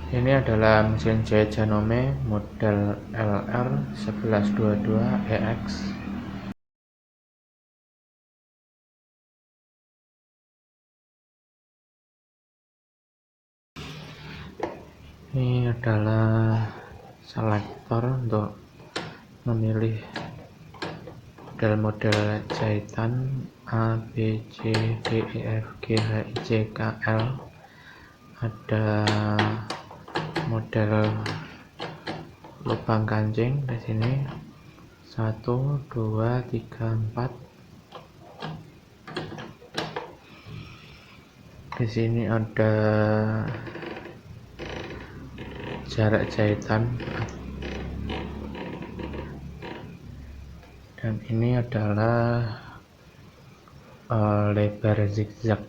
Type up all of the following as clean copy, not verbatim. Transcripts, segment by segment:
Ini adalah mesin jahit Janome model LR1122EX. Ini adalah selektor untuk memilih model-model jahitan A, B, C, D, E, F, G, H, I, J, K, L. Ada model lubang kancing di sini 1, 2, 3, 4. Di sini ada jarak jahitan, dan ini adalah lebar zigzag.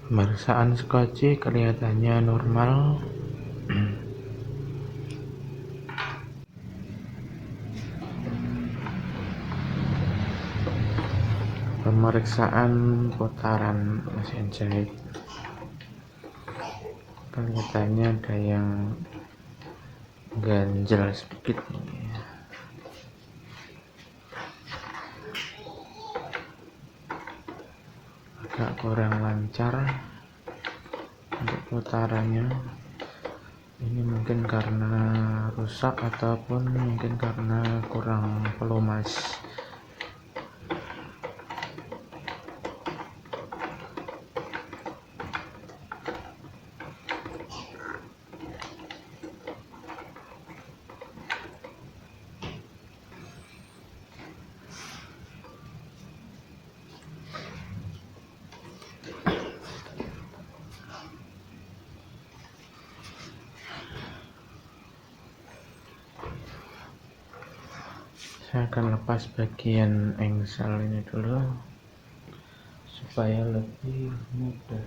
Pemeriksaan skoci kelihatannya normal. Pemeriksaan putaran mesin jahit kelihatannya ada yang ganjel sedikit nih. Agak kurang lancar untuk putarannya. Ini mungkin karena rusak ataupun mungkin karena kurang pelumas. Saya akan lepas bagian engsel ini dulu supaya lebih mudah.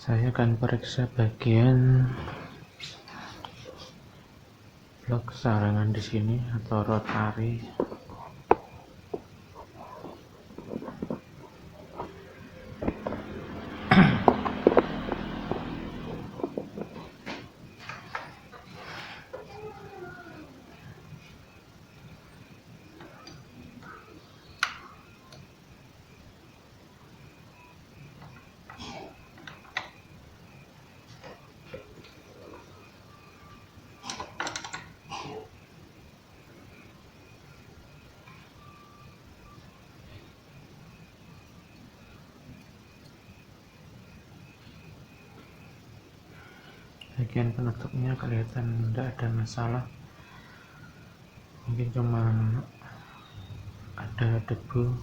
Saya akan periksa bagian blok sarangan di sini atau rotari. Bagian penutupnya kelihatan tidak ada masalah, mungkin cuma ada debu.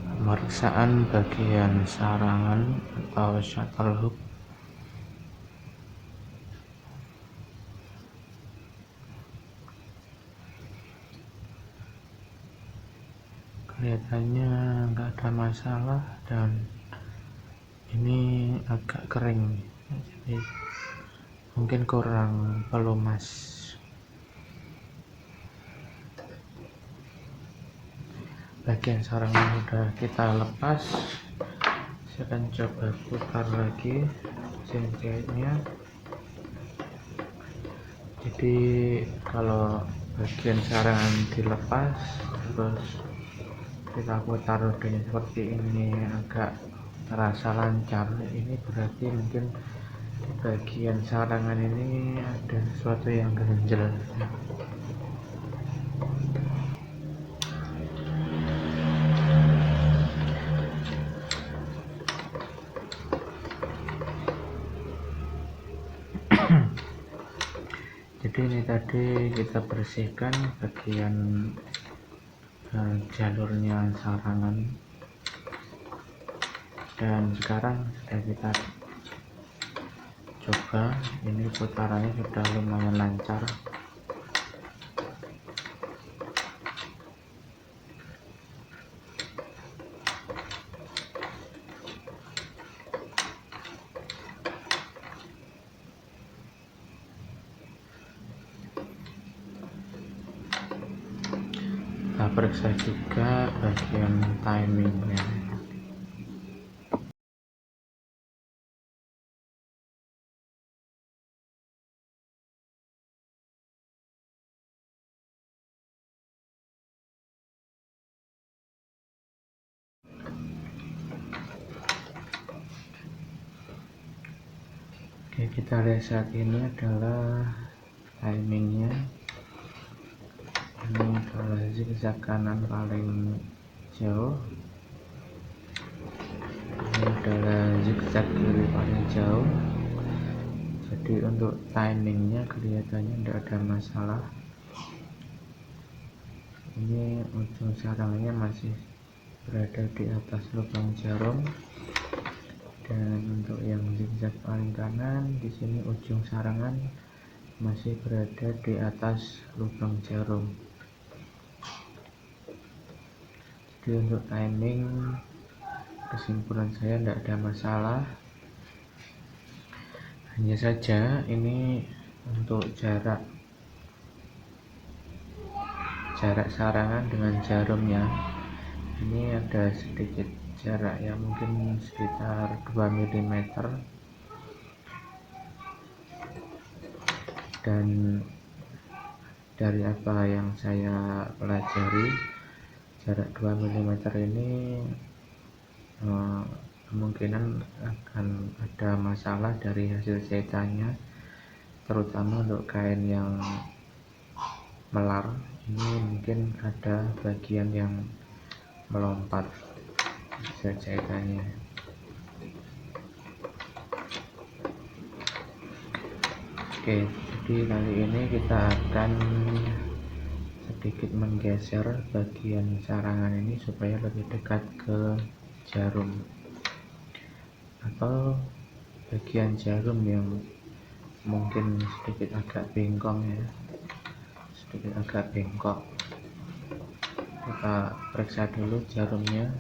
Pemeriksaan bagian sarangan atau shuttle hook. Kelihatannya nggak ada masalah dan ini agak kering, jadi mungkin kurang pelumas. bagian sarangnya sudah kita lepas, saya akan coba putar lagi jahitnya. Jadi kalau bagian sarangan dilepas terus kita putar rodanya seperti ini agak terasa lancar, ini berarti mungkin di bagian sarangan ini ada sesuatu yang ganjel. Jadi ini tadi kita bersihkan bagian jalurnya sarangan, dan sekarang sudah kita coba, ini putarannya sudah lumayan lancar. Kita periksa juga bagian timingnya. Oke, kita lihat saat ini adalah timingnya. Ini adalah zigzag kanan paling jauh, ini adalah zigzag kiri paling jauh. Jadi untuk timingnya kelihatannya tidak ada masalah. Ini ujung sarangnya masih berada di atas lubang jarum, dan untuk yang zigzag paling kanan di sini ujung sarangan masih berada di atas lubang jarum. Jadi untuk timing, kesimpulan saya tidak ada masalah. Hanya saja ini untuk jarak sarangan dengan jarumnya ini ada sedikit jarak ya, mungkin sekitar 2 mm, dan dari apa yang saya pelajari jarak 2 mm ini kemungkinan akan ada masalah dari hasil jahitannya, terutama untuk kain yang melar. Ini mungkin ada bagian yang melompat hasil jahitannya. Oke, jadi kali ini kita akan sedikit menggeser bagian sarangan ini supaya lebih dekat ke jarum, atau bagian jarum yang mungkin sedikit agak bengkong ya, sedikit agak bengkok. Kita periksa dulu jarumnya.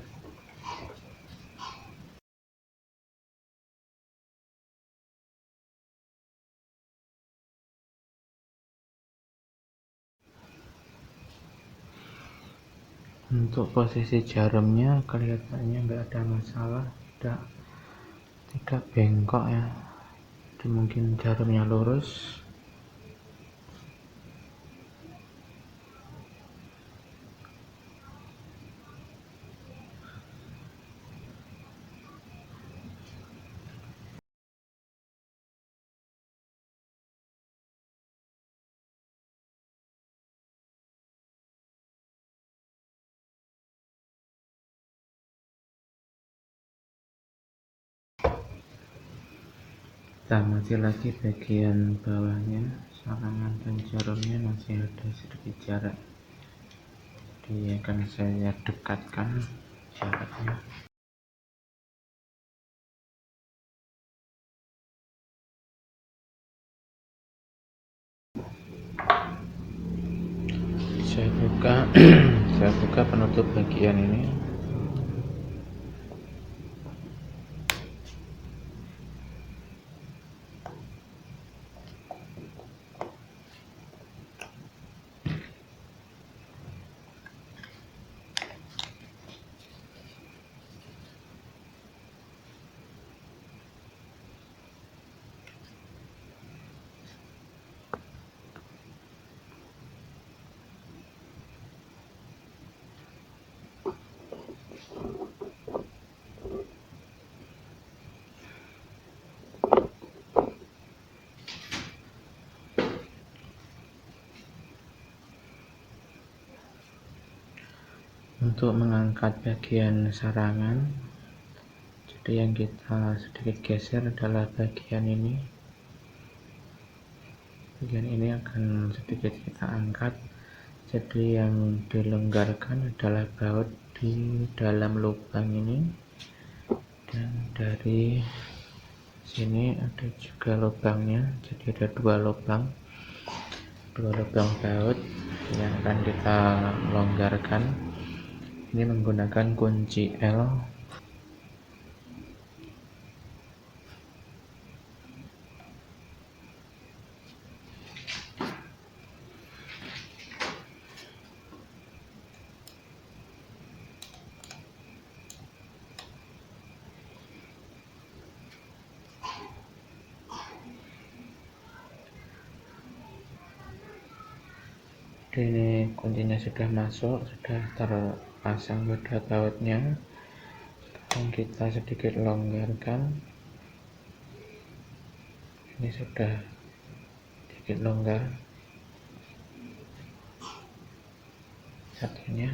Untuk posisi jarumnya kelihatannya nggak ada masalah, tidak bengkok ya. Jadi mungkin jarumnya lurus. Kita amati lagi bagian bawahnya, sarangan dan jarumnya masih ada sedikit jarak, jadi akan saya dekatkan jaraknya. Saya buka saya buka penutup bagian ini. Untuk mengangkat bagian sarangan, jadi yang kita sedikit geser adalah bagian ini. Bagian ini akan sedikit kita angkat. Jadi yang dilonggarkan adalah baut di dalam lubang ini, dan dari sini ada juga lubangnya. Jadi ada dua lubang baut yang akan kita longgarkan. Ini menggunakan kunci L. Ini kuncinya sudah masuk, sudah terpasang pada bautnya. Sekarang kita sedikit longgarkan. Ini sudah sedikit longgar satunya.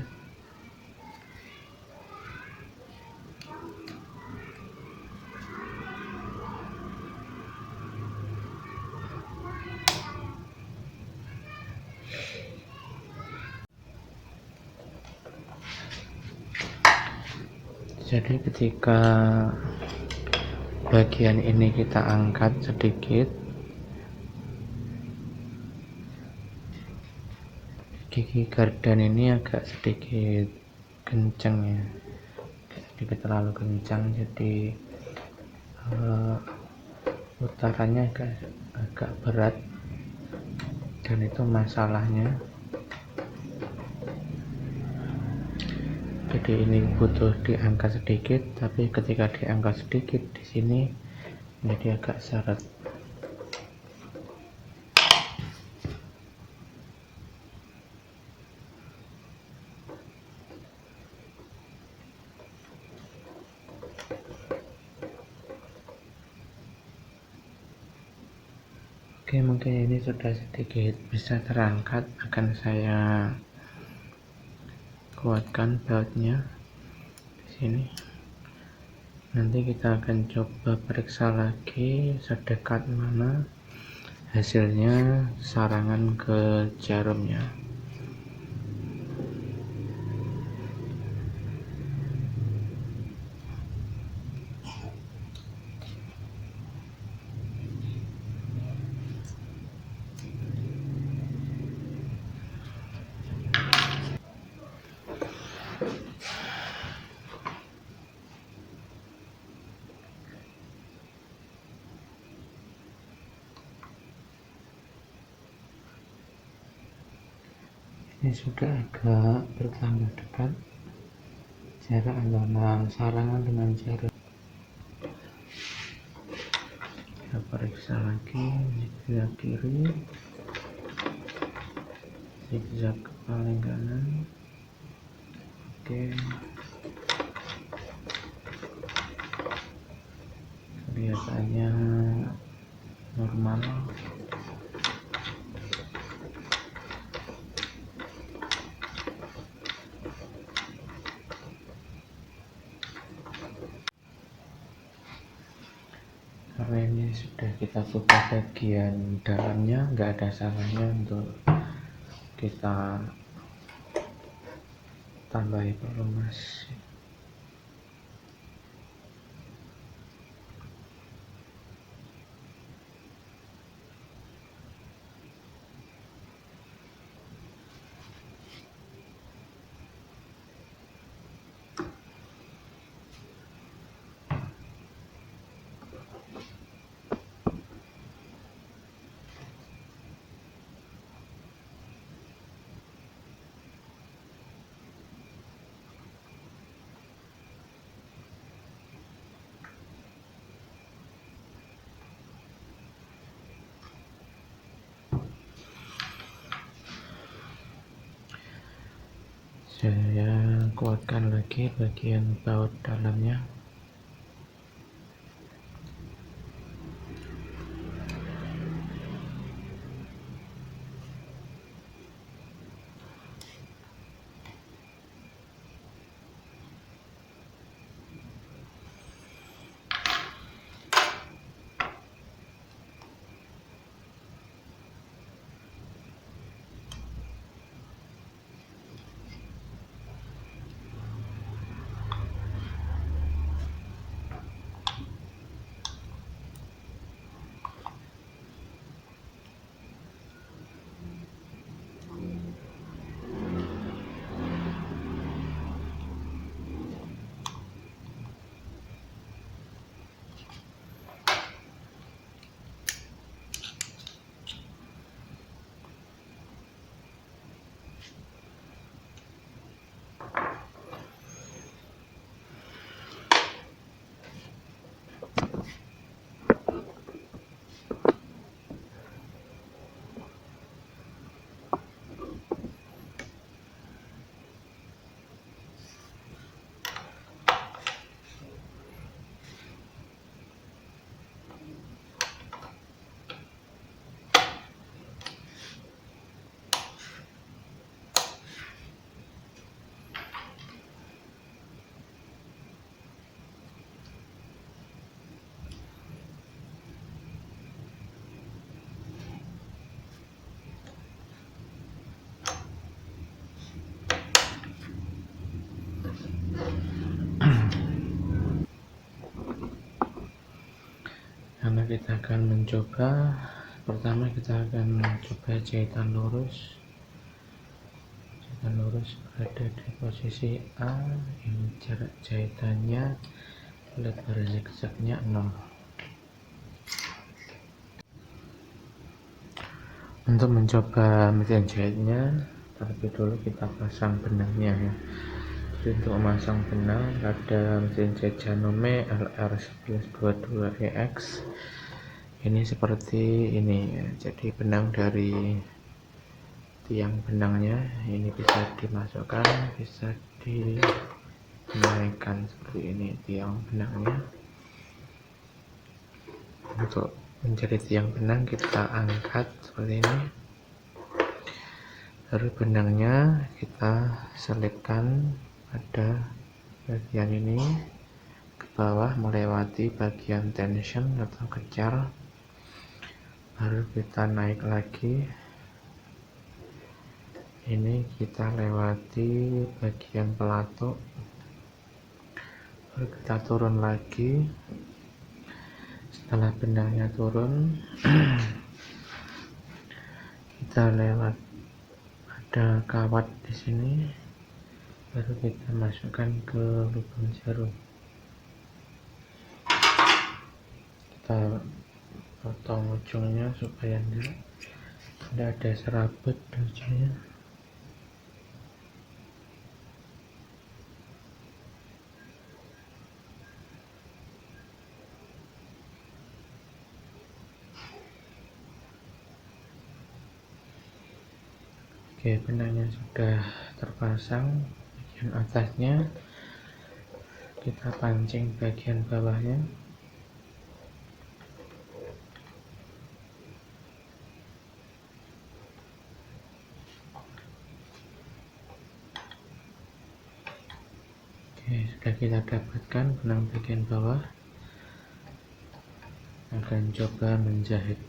Jadi ketika bagian ini kita angkat sedikit, gigi gardan ini agak sedikit kencang ya, sedikit terlalu kencang, jadi putarannya agak berat, dan itu masalahnya. Jadi ini butuh diangkat sedikit, tapi ketika diangkat sedikit di sini menjadi agak seret. Oke, mungkin ini sudah sedikit bisa terangkat. Akan saya kuatkan bautnya di sini. Nanti kita akan coba periksa lagi sedekat mana hasilnya sarangan ke jarumnya. Ini sudah agak bertambah dekat jarak antara sarangan dengan jarum. Kita periksa lagi zigzag kiri, zigzag paling kanan. Oke, kelihatannya normal. Karena ini sudah kita buka bagian dalamnya, nggak ada salahnya untuk kita tambahi pelumas. Saya kuatkan lagi bagian baut dalamnya. kita akan mencoba. Pertama kita akan mencoba jahitan lurus berada di posisi A. Ini jarak jahitannya, lebar zigzagnya 0. Untuk mencoba mesin jahitnya, terlebih dulu kita pasang benangnya ya. Jadi untuk memasang benang pada mesin jahit Janome LR1122EX ini seperti ini ya. Jadi benang dari tiang benangnya ini bisa dimasukkan, bisa dinaikkan seperti ini tiang benangnya. Untuk menjadi tiang benang kita angkat seperti ini, lalu benangnya kita selipkan pada bagian ini ke bawah melewati bagian tension atau kejar, lalu kita naik lagi. Ini kita lewati bagian pelatuk, lalu kita turun lagi. Setelah benangnya turun kita lewat ada kawat di sini, baru kita masukkan ke lubang jarum. Kita potong ujungnya supaya tidak ada serabut ujungnya. Oke, benangnya sudah terpasang. Bagian atasnya kita pancing bagian bawahnya. Oke, sudah kita dapatkan benang bagian bawah. Akan coba menjahit.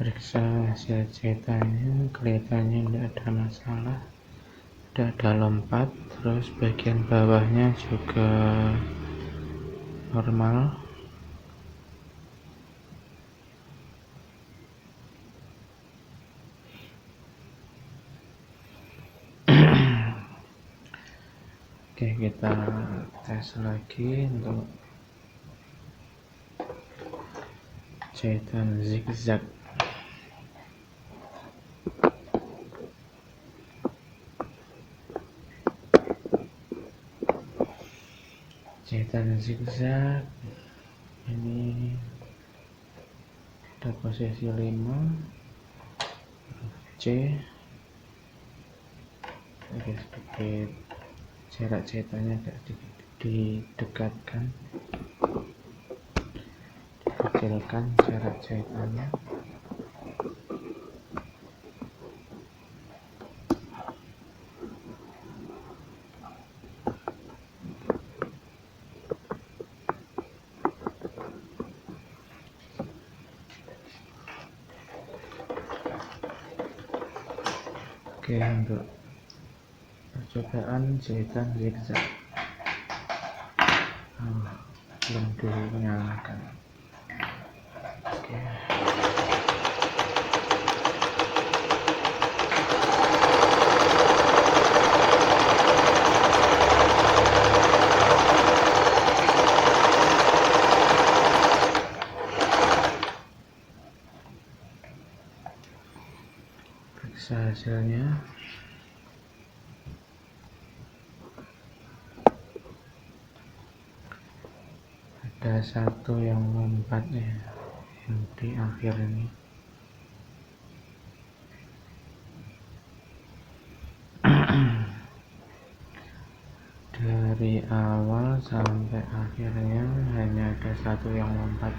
Periksa hasil jahitannya, kelihatannya tidak ada masalah, tidak ada lompat, terus bagian bawahnya juga normal. Oke, kita tes lagi untuk jahitan zigzag. Jahitan zigzag ini ada posisi 5, huruf C. Agak sedikit jarak jahitannya agak sedikit didekatkan, dikecilkan jarak jahitannya. Oke, untuk percobaan jahitan zigzag belum dinyalakan. Oke. Periksa hasilnya. Ada satu yang lompat ya, yang di akhir ini. Dari awal sampai akhirnya hanya ada satu yang lompat.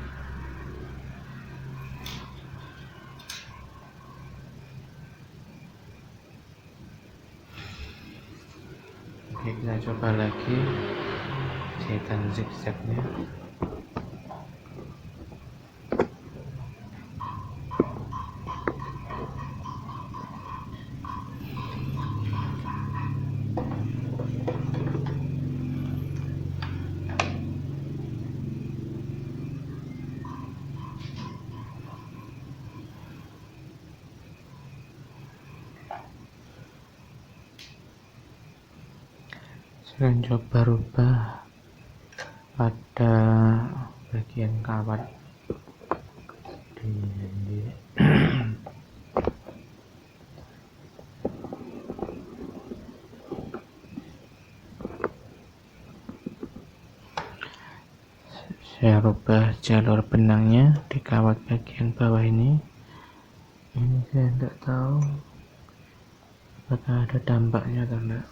Oke, kita coba lagi jahitan zigzagnya. Saya coba rubah pada bagian kawat di saya rubah jalur benangnya di kawat bagian bawah ini. Saya tidak tahu apakah ada dampaknya atau enggak.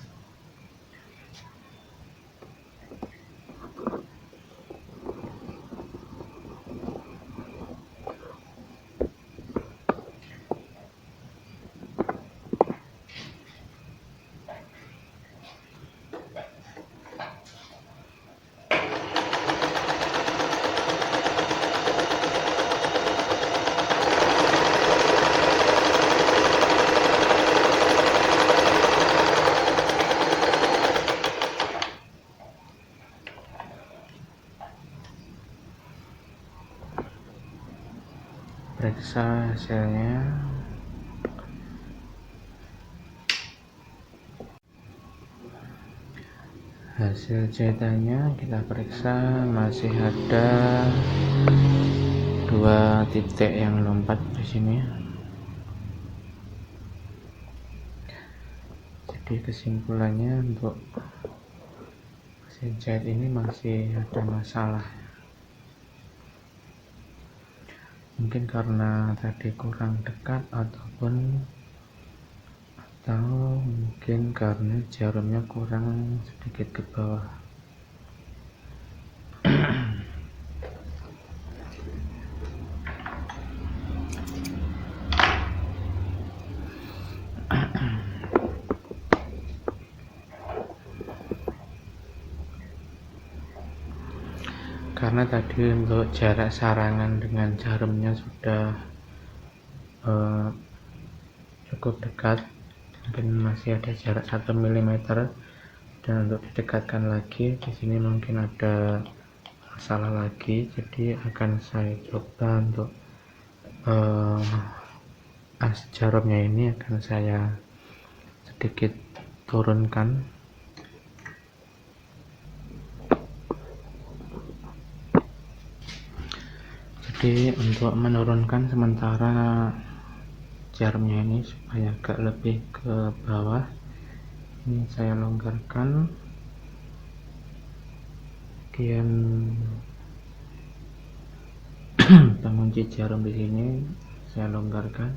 Periksa hasilnya. Hasil jahitannya kita periksa, masih ada 2 titik yang lompat di sini. Jadi kesimpulannya untuk mesin jahit ini masih ada masalah. Mungkin karena tadi kurang dekat atau mungkin karena jarumnya kurang sedikit ke bawah. Karena tadi untuk jarak sarangan dengan jarumnya sudah cukup dekat, mungkin masih ada jarak 1 mm, dan untuk didekatkan lagi di sini mungkin ada masalah lagi. Jadi akan saya coba untuk as jarumnya ini akan saya sedikit turunkan. Jadi untuk menurunkan sementara jarumnya ini supaya agak lebih ke bawah, ini saya longgarkan bagian pengunci jarum di sini. Saya longgarkan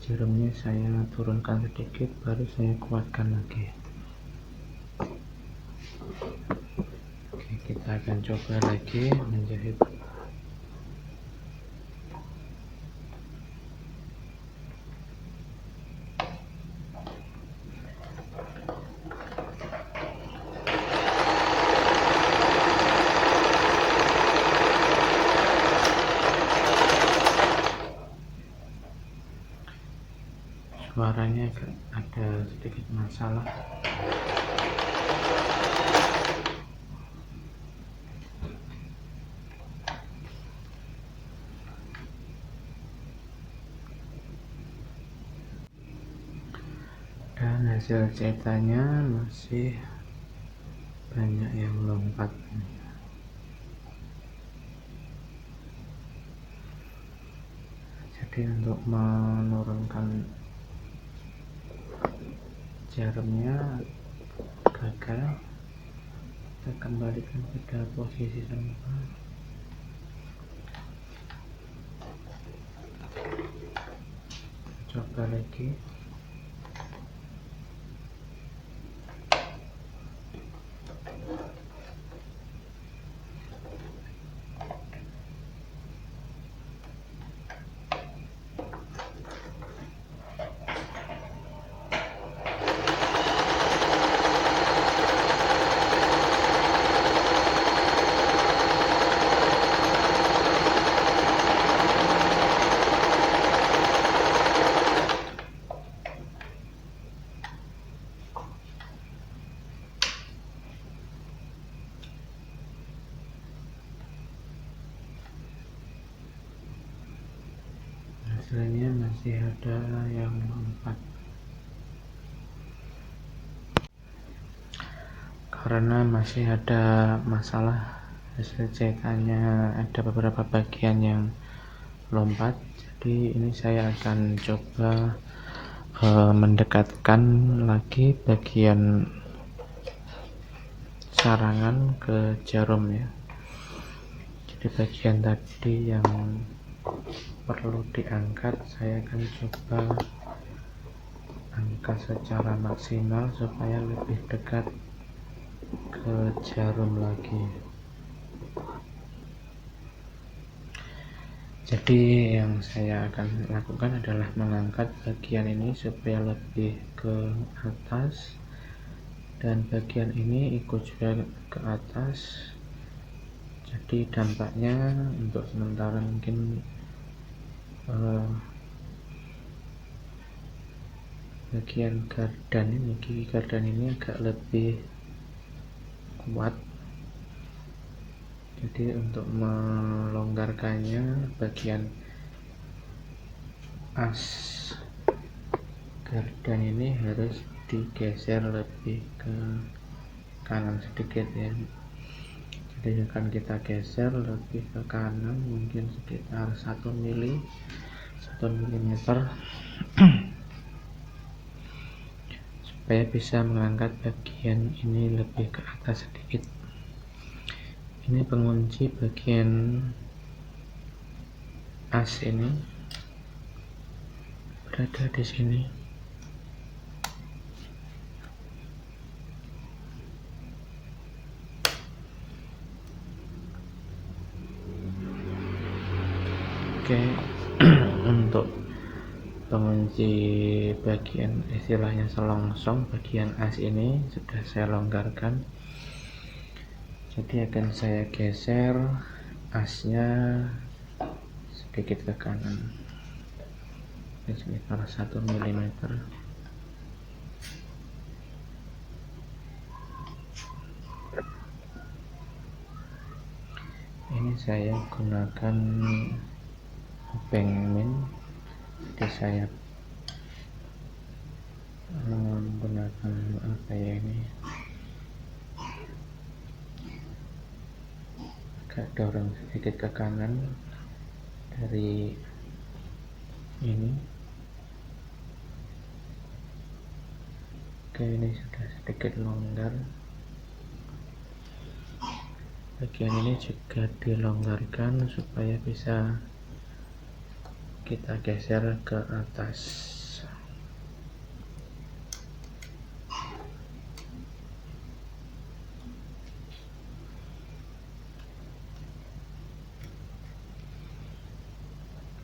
jarumnya, saya turunkan sedikit, baru saya kuatkan lagi. Oke, kita akan coba lagi menjahit. Suaranya ada sedikit masalah. Dan hasil jahitannya masih banyak yang lompat. Jadi untuk menurunkan jarumnya gagal, kita kembalikan pada posisi semula. Coba lagi. Hasilnya masih ada yang 4, karena masih ada masalah hasil cetannya, ada beberapa bagian yang lompat. Jadi ini saya akan coba mendekatkan lagi bagian sarangan ke jarum ya. Jadi bagian tadi yang perlu diangkat, saya akan coba angkat secara maksimal supaya lebih dekat ke jarum lagi. Jadi yang saya akan lakukan adalah mengangkat bagian ini supaya lebih ke atas, dan bagian ini ikut juga ke atas. Jadi dampaknya untuk sementara mungkin bagian gardan ini, gigi gardan ini agak lebih kuat. Jadi untuk melonggarkannya, bagian as gardan ini harus digeser lebih ke kanan sedikit ya. Jadi akan kita geser lebih ke kanan, mungkin sekitar 1 mm supaya bisa mengangkat bagian ini lebih ke atas sedikit. Ini pengunci bagian as ini berada di sini. Oke, untuk pengunci bagian istilahnya selongsong bagian as ini sudah saya longgarkan. Jadi akan saya geser asnya sedikit ke kanan, sekitar 1 mm. Ini saya gunakan pengmin, jadi saya menggunakan apa ya, ini agak dorong sedikit ke kanan dari ini. Oke, ini sudah sedikit longgar. Bagian ini juga dilonggarkan supaya bisa kita geser ke atas.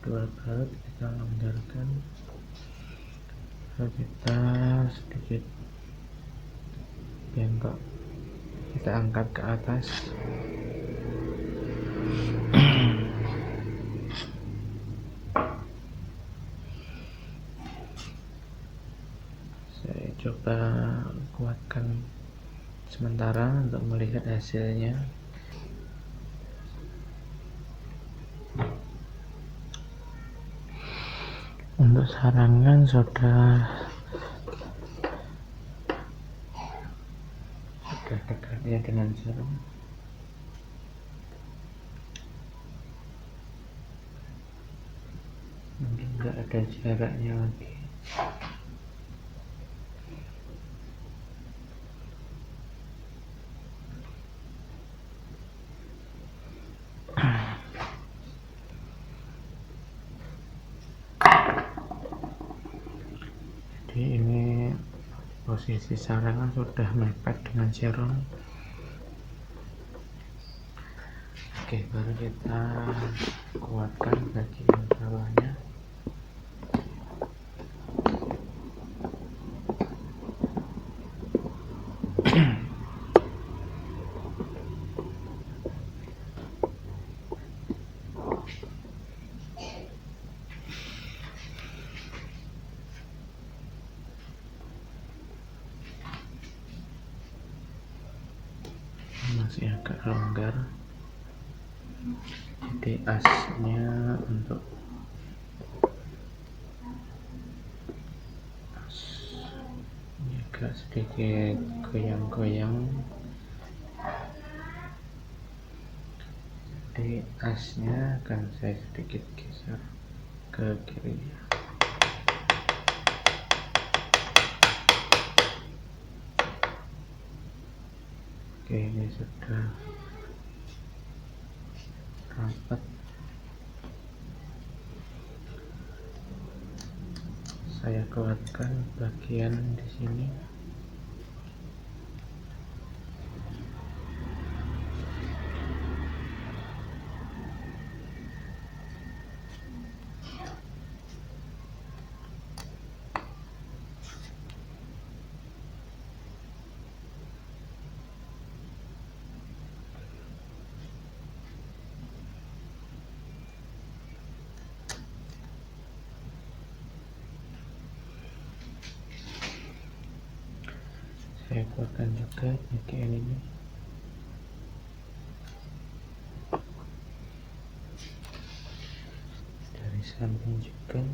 Dua baut kita longgarkan, lalu kita sedikit bengkok, kita angkat ke atas. Saya coba kuatkan sementara untuk melihat hasilnya. Untuk sarangan sudah dekat ya dengan jarum. Mungkin nggak ada jaraknya lagi. posisi sarangan sudah mepet dengan serum. Oke, baru kita kuatkan bagian bawahnya. Masih agak longgar, jadi asnya untuk as ini agak sedikit goyang-goyang, jadi asnya akan saya sedikit geser ke kiri. Oke, ini sudah rapat. Saya kuatkan bagian di sini. Saya kuatkan juga bagian ini. Dari samping juga.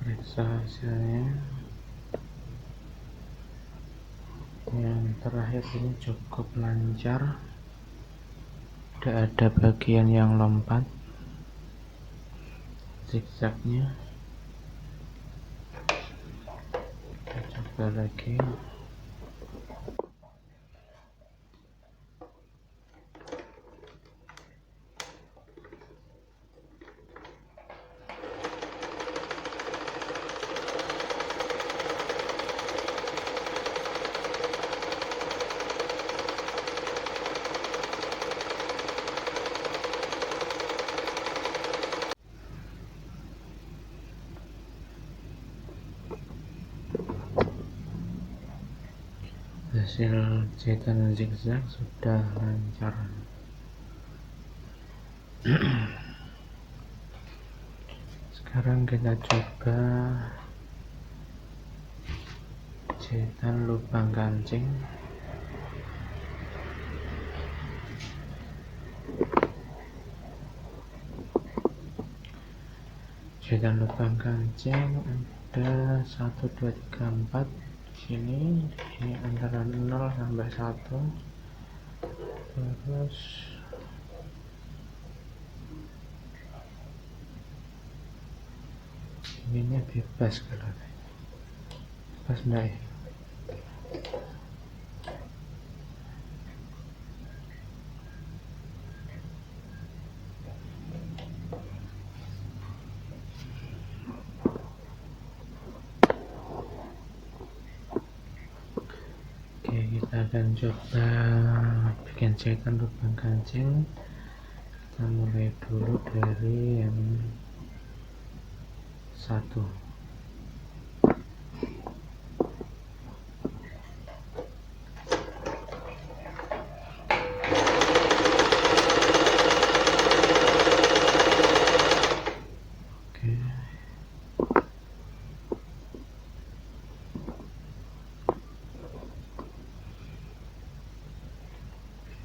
Periksa hasilnya. Yang terakhir ini cukup lancar, tidak ada bagian yang lompat zigzagnya. Kita coba lagi. Hasil jahitan zigzag sudah lancar. Sekarang kita coba jahitan lubang kancing. jahitan lubang kancing ada 1 2 3 4 sini, ini antara 0 sampai 1. Terus ini bebas kalau bebas enggak ya? Oke, kita akan coba bikin jahitan lubang kancing. Kita mulai dulu dari yang 1.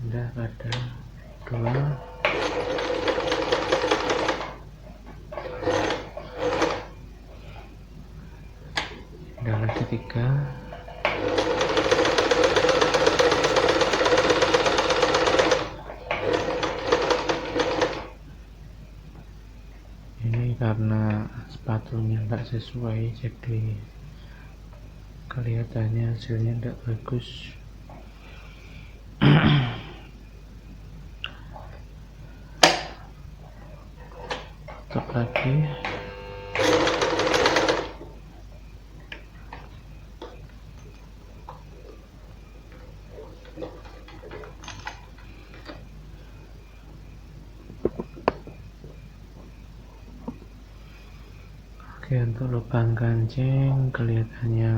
Pindah pada 2, pindah lagi 3, ini karena sepatunya enggak sesuai jadi kelihatannya hasilnya enggak bagus. Tutup lagi. Oke, untuk lubang kancing kelihatannya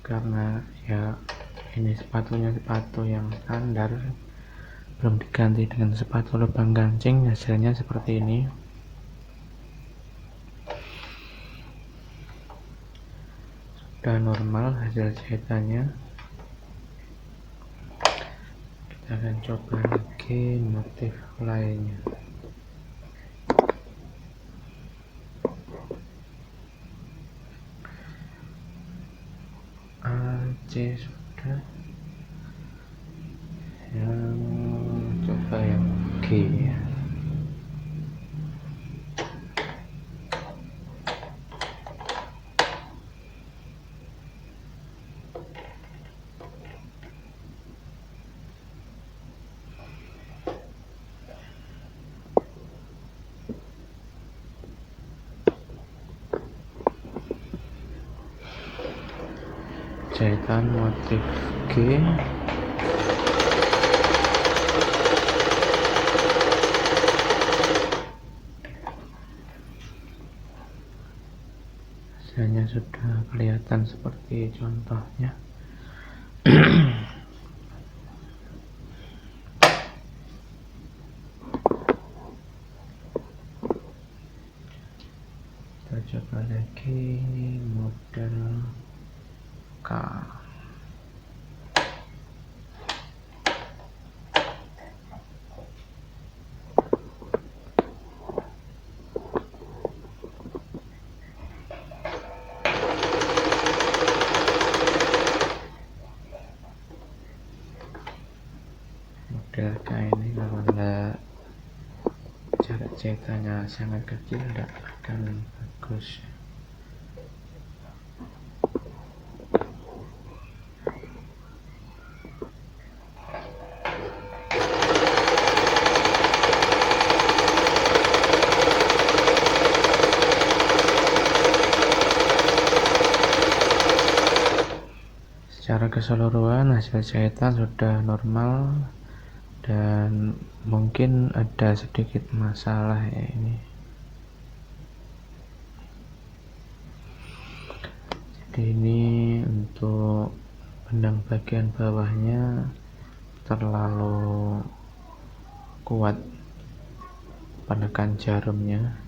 karena ya ini sepatunya sepatu yang standar, belum diganti dengan sepatu lubang kancing, hasilnya seperti ini. Sudah normal hasil jahitannya. Kita akan coba lagi motif lainnya. C sudah, yang coba yang G ya. Jahitan motif G. Hasilnya sudah kelihatan seperti contohnya. Kita coba lagi model K. Model K ini kalau jarak jahitannya sangat kecil tidak akan bagus. Secara keseluruhan hasil jahitan sudah normal dan mungkin ada sedikit masalah ya ini. Jadi ini untuk benang bagian bawahnya terlalu kuat penekan jarumnya.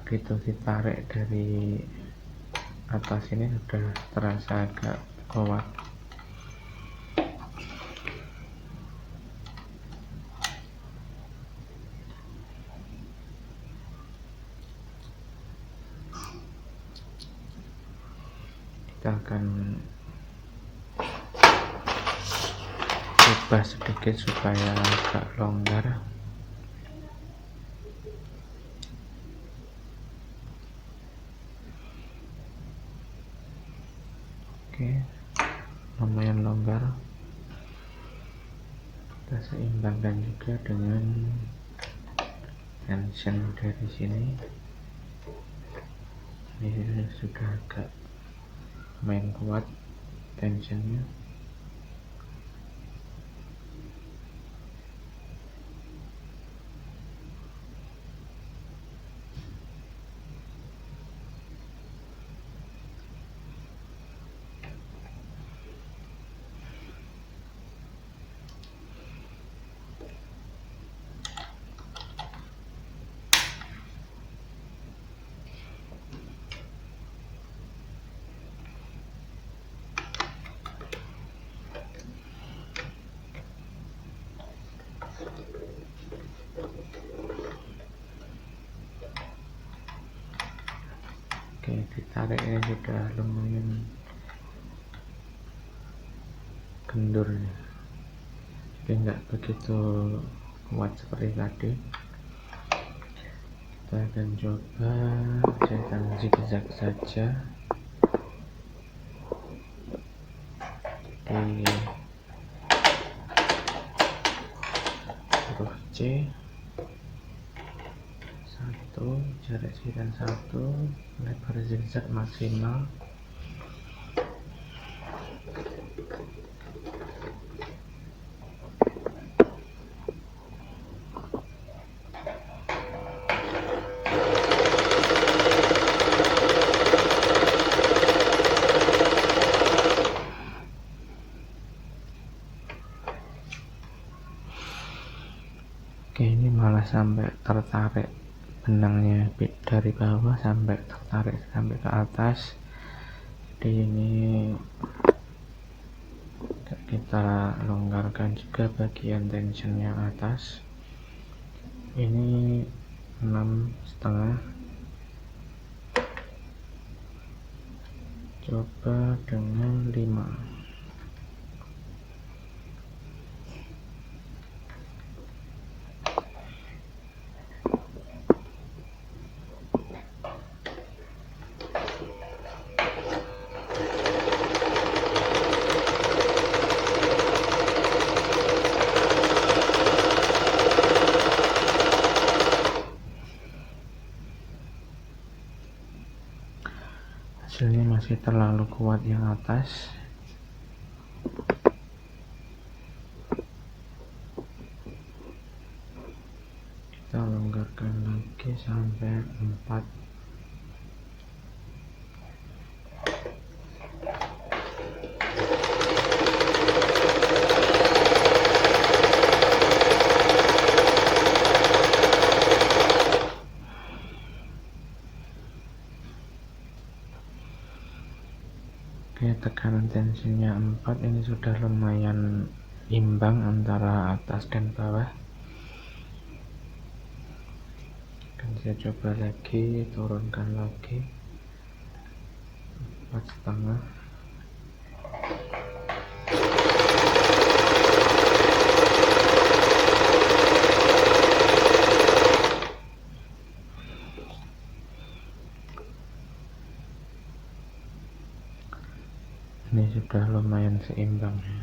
Begitu ditarik dari atas ini sudah terasa agak kuat. akan ubah sedikit supaya agak longgar. Oke, lumayan longgar. Kita seimbangkan juga dengan tension dari sini. Ini sudah agak lumayan kuat tensionnya. Oke, ditarik ini sudah lumayan kendur ya, tapi enggak begitu kuat seperti tadi. Kita akan coba, saya akan zigzag saja di huruf C. 1, jarak sekitar 1, lebar zigzag maksimal. Oke, ini malah sampai tertarik benangnya dari bawah sampai tertarik sampai ke atas. Jadi ini kita longgarkan juga bagian tension yang atas. Ini 6,5. Coba dengan 5. Hasilnya masih terlalu kuat yang atas. Kita longgarkan lagi sampai 4. Oke, tekanan tensinya 4, ini sudah lumayan imbang antara atas dan bawah. Akan saya coba lagi, turunkan lagi 4,5. Ini sudah lumayan seimbang ya.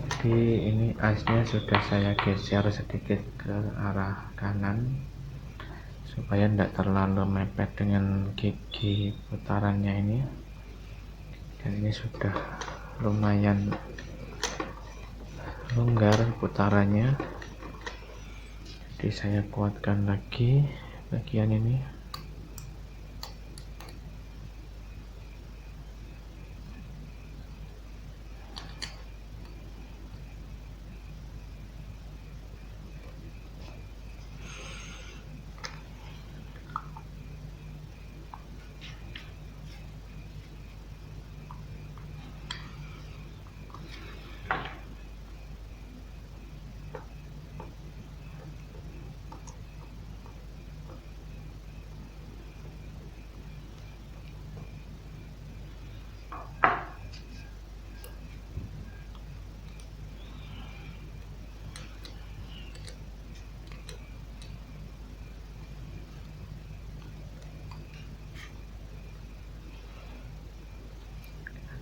Jadi ini asnya sudah saya geser sedikit ke arah kanan supaya tidak terlalu mepet dengan gigi putarannya ini. Dan ini sudah lumayan longgar putarannya, jadi saya kuatkan lagi bagian ini.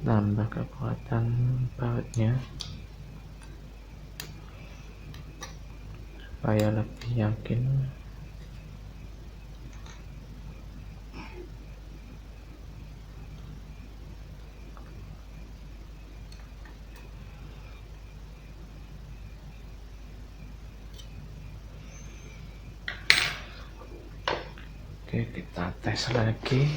nambah kekuatan bautnya supaya lebih yakin. Oke, kita tes lagi.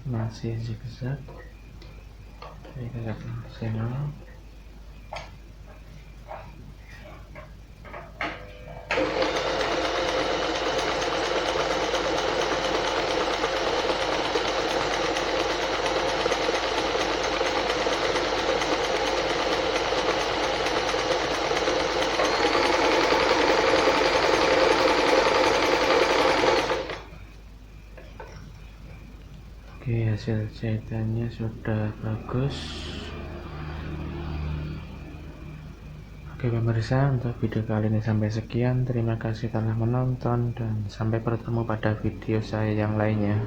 Masih zigzag, zigzag maksimal. Oke, hasil jahitannya sudah bagus. Oke pemirsa, untuk video kali ini sampai sekian. Terima kasih telah menonton dan sampai bertemu pada video saya yang lainnya.